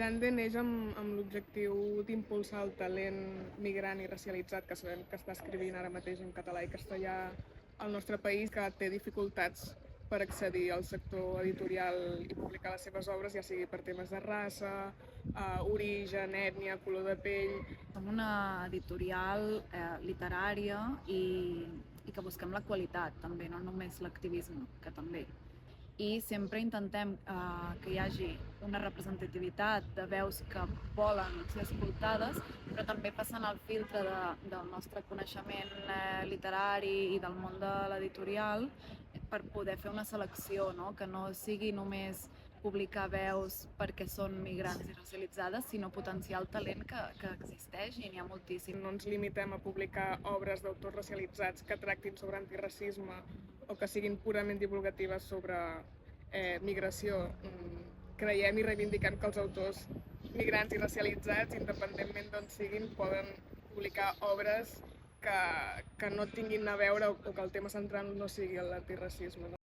Grande neix amb l'objectiu d'impulsar el talent migrant i racialitzat que sabem que està escrivint ara mateix en català i castellà al nostre país, que té dificultats per accedir al sector editorial i publicar les seves obres, ja sigui per temes de raça, origen, ètnia, color de pell. Som una editorial literària i que busquem la qualitat també, no només l'activisme, que també. I sempre intentem que hi hagi una representativitat de veus que volen ser escoltades, però també passant el filtre del nostre coneixement literari i del món de l'editorial per poder fer una selecció, no? Que no sigui només publicar veus perquè són migrants i racialitzades, sinó potenciar el talent que existeix i n'hi ha moltíssim. No ens limitem a publicar obres d'autors racialitzats que tractin sobre antiracisme o que siguin purament divulgatives sobre migració. Creiem i reivindiquem que els autors migrants i racialitzats, independentment d'on siguin, poden publicar obres que no tinguin a veure o que el tema central no sigui l'antiracisme.